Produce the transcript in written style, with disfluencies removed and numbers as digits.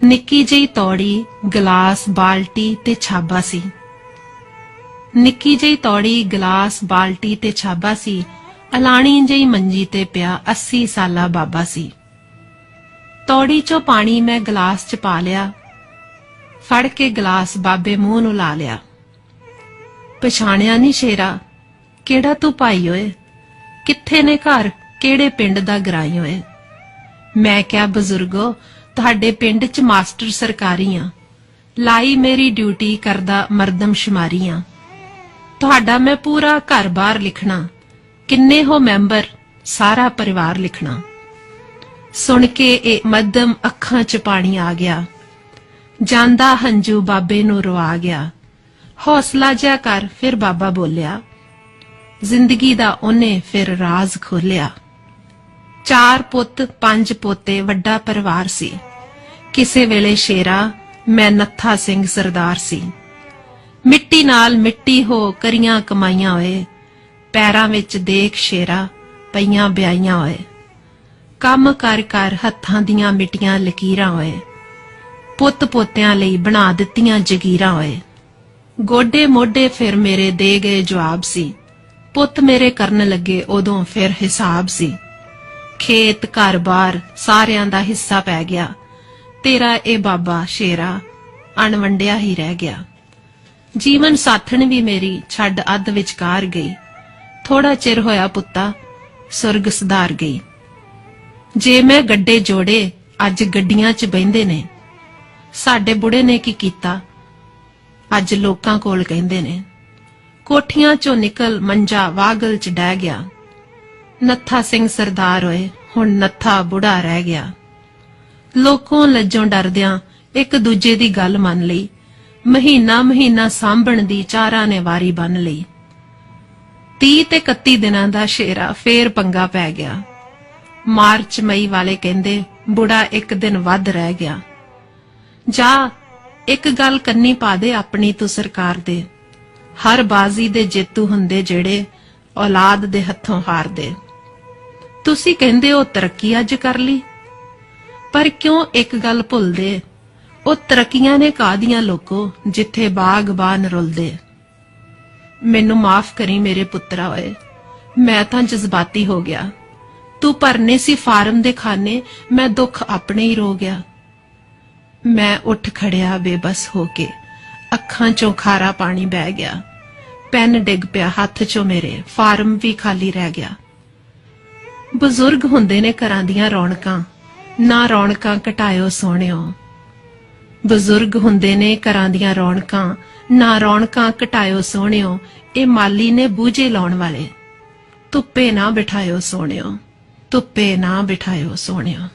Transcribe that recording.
ਨਿੱਕੀ ਜਿਹੀ ਤੌੜੀ, ਗਲਾਸ, ਬਾਲਟੀ ਤੇ ਛਾਬਾ ਸੀ। ਨਿੱਕੀ ਜਿਹੀ ਤੌੜੀ, ਗਲਾਸ, ਬਾਲਟੀ ਤੇ ਛਾਬਾ ਸੀ। ਅਲਾਣੀ ਜਿਹੀ ਮੰਜੀ ਤੇ ਪਿਆ 80 ਸਾਲਾ ਬਾਬਾ ਸੀ। ਤੌੜੀ ਚੋਂ ਪਾਣੀ ਮੈਂ ਗਲਾਸ ਚ ਪਾ ਲਿਆ। ਫੜ ਕੇ ਗਲਾਸ ਬਾਬੇ ਮੂੰਹ ਨੂੰ ਲਾ ਲਿਆ। ਪਛਾਣਿਆ ਨੀ ਸ਼ੇਰਾ, ਕਿਹੜਾ ਤੂੰ ਭਾਈ ਓਏ? ਕਿੱਥੇ ਨੇ ਘਰ, ਕਿਹੜੇ ਪਿੰਡ ਦਾ ਗਰਾਈ ਓਏ? ਮੈਂ ਕਿਹਾ, ਬਜ਼ੁਰਗੋ, ਤੁਹਾਡੇ ਪਿੰਡ ਚ ਮਾਸਟਰ ਸਰਕਾਰੀ ਆ, ਲਾਈ ਮੇਰੀ ਡਿਊਟੀ, ਕਰਦਾ ਮਰਦਮਸ਼ੁਮਾਰੀ ਆ। ਤੁਹਾਡਾ ਮੈਂ ਪੂਰਾ ਘਰ-ਬਾਰ ਲਿਖਣਾ, ਕਿੰਨੇ ਹੋ ਮੈਂਬਰ, ਸਾਰਾ ਪਰਿਵਾਰ ਲਿਖਣਾ। ਸੁਣ ਕੇ ਇਹ ਮੱਧਮ ਅੱਖਾਂ ਚ ਪਾਣੀ ਆ ਗਿਆ। ਜਾਂਦਾ ਹੰਝੂ ਬਾਬੇ ਨੂੰ ਰਵਾ ਗਿਆ। ਹੌਸਲਾ ਜਿਹਾ ਕਰ, ਫਿਰ ਬਾਬਾ ਬੋਲਿਆ। ਜ਼ਿੰਦਗੀ ਦਾ ਉਹਨੇ ਫਿਰ ਰਾਜ਼ ਖੋਲਿਆ। 4 ਪੁੱਤ 5 ਪੋਤੇ, ਵੱਡਾ ਪਰਿਵਾਰ ਸੀ। ਕਿਸੇ ਵੇਲੇ ਸ਼ੇਰਾ, ਮੈਂ ਨੱਥਾ ਸਿੰਘ ਸਰਦਾਰ ਸੀ। ਮਿੱਟੀ ਨਾਲ ਮਿੱਟੀ ਹੋ ਕਰੀਆਂ ਕਮਾਈਆਂ ਹੋਏ, ਪੈਰਾਂ ਵਿੱਚ ਦੇਖ ਸ਼ੇਰਾ ਪਈਆਂ ਬਿਆਈਆਂ ਹੋਏ। ਕੰਮ ਕਰ ਕਰ ਹੱਥਾਂ ਦੀਆਂ ਮਿੱਟੀਆਂ ਲਕੀਰਾਂ ਹੋਏ, ਪੁੱਤ ਪੋਤਿਆਂ ਲਈ ਬਣਾ ਦਿੱਤੀਆਂ ਜਗੀਰਾਂ ਹੋਏ। ਗੋਡੇ ਮੋਢੇ ਫਿਰ ਮੇਰੇ ਦੇ ਗਏ ਜਵਾਬ ਸੀ। ਪੁੱਤ ਮੇਰੇ ਕਰਨ ਲੱਗੇ ਉਦੋਂ ਫਿਰ ਹਿਸਾਬ ਸੀ। ਖੇਤ ਘਰ-ਬਾਰ ਸਾਰਿਆਂ ਦਾ ਹਿੱਸਾ ਪੈ ਗਿਆ। ਤੇਰਾ ਇਹ ਬਾਬਾ ਸ਼ੇਰਾ ਅਣਵੰਡਿਆ ਹੀ ਰਹਿ ਗਿਆ। ਜੀਵਨ ਸਾਥਣ ਵੀ ਮੇਰੀ ਛੱਡ ਅੱਧ ਵਿਚਕਾਰ ਗਈ। ਥੋੜਾ ਚਿਰ ਹੋਇਆ ਪੁੱਤਾ, ਸੁਰਗ ਸੁਧਾਰ ਗਈ। ਜੇ ਮੈਂ ਗੱਡੇ ਜੋੜੇ, ਅੱਜ ਗੱਡੀਆਂ 'ਚ ਬਹਿੰਦੇ ਨੇ। ਸਾਡੇ ਬੁੜੇ ਨੇ ਕੀ ਕੀਤਾ, ਅੱਜ ਲੋਕਾਂ ਕੋਲ ਕਹਿੰਦੇ ਨੇ। ਕੋਠੀਆਂ 'ਚੋਂ ਨਿਕਲ ਮੰਜਾ ਵਾਗਲ 'ਚ ਡਹਿ ਗਿਆ। ਨੱਥਾ ਸਿੰਘ ਸਰਦਾਰ ਹੋਏ, ਹੁਣ ਨੱਥਾ ਬੁੜਾ ਰਹਿ ਗਿਆ। ਲੋਕੋਂ ਲੱਜੋਂ ਡਰਦਿਆਂ ਇੱਕ ਦੂਜੇ ਦੀ ਗੱਲ ਮੰਨ ਲਈ। ਮਹੀਨਾ ਮਹੀਨਾ ਸਾਂਭਣ ਦੀ ਚਾਰਾਂ ਨੇ ਵਾਰੀ ਬੰਨ ਲਈ। 30 ਤੇ 31 ਦਿਨਾਂ ਦਾ ਸ਼ੇਰਾ ਫੇਰ ਪੰਗਾ ਪੈ ਗਿਆ। ਮਾਰਚ ਮਈ ਵਾਲੇ ਕਹਿੰਦੇ ਬੁੜਾ ਇੱਕ ਦਿਨ ਵੱਧ ਰਹਿ ਗਿਆ। ਜਾ ਇੱਕ ਗੱਲ ਕੰਨੀ ਪਾ ਦੇ ਆਪਣੀ ਤੂੰ ਸਰਕਾਰ ਦੇ। ਹਰ ਬਾਜ਼ੀ ਦੇ ਜੇਤੂ ਹੁੰਦੇ ਜਿਹੜੇ ਔਲਾਦ ਦੇ ਹੱਥੋਂ ਹਾਰਦੇ। ਤੁਸੀਂ ਕਹਿੰਦੇ ਹੋ ਤਰੱਕੀ ਅੱਜ ਕਰ ਲਈ, ਪਰ ਕਿਉਂ ਇੱਕ ਗੱਲ ਭੁੱਲਦੇ, ਉਹ ਤਰੱਕੀਆਂ ਨੇ ਕਾਹਦੀਆਂ ਲੋਕੋ, ਜਿੱਥੇ ਬਾਗਬਾਨ ਰੁਲਦੇ। ਮੈਨੂੰ ਮਾਫ ਕਰੀ ਮੇਰੇ ਪੁੱਤਰਾ ਓਏ, ਮੈਂ ਤਾਂ ਜਜ਼ਬਾਤੀ ਹੋ ਗਿਆ। ਤੂੰ ਭਰਨੇ ਸੀ ਫਾਰਮ ਦੇ ਖਾਨੇ, ਮੈਂ ਦੁੱਖ ਆਪਣੇ ਹੀ ਰੋ ਗਿਆ। ਮੈਂ ਉੱਠ ਖੜਿਆ ਬੇਬਸ ਹੋ ਕੇ, ਅੱਖਾਂ ਚੋਂ ਖਾਰਾ ਪਾਣੀ ਬਹਿ ਗਿਆ। ਪੈਨ ਡਿੱਗ ਪਿਆ ਹੱਥ ਚੋਂ ਮੇਰੇ, ਫਾਰਮ ਵੀ ਖਾਲੀ ਰਹਿ ਗਿਆ। ਬਜ਼ੁਰਗ ਹੁੰਦੇ ਨੇ ਘਰਾਂ ਦੀਆਂ ਰੌਣਕਾਂ, ਨਾ ਰੌਣਕਾਂ ਘਟਾਇਓ ਸੋਹਣਿਓ। ਬਜ਼ੁਰਗ ਹੁੰਦੇ ਨੇ ਘਰਾਂ ਦੀਆਂ ਰੌਣਕਾਂ, ਨਾ ਰੌਣਕਾਂ ਘਟਾਇਓ ਸੋਹਣਿਓ। ਇਹ ਮਾਲੀ ਨੇ ਬੂਝੇ ਲਾਉਣ ਵਾਲੇ, ਧੁੱਪੇ ਨਾ ਬਿਠਾਇਓ ਸੋਹਣਿਓ, ਧੁੱਪੇ ਨਾ ਬਿਠਾਇਓ ਸੋਹਣਿਓ।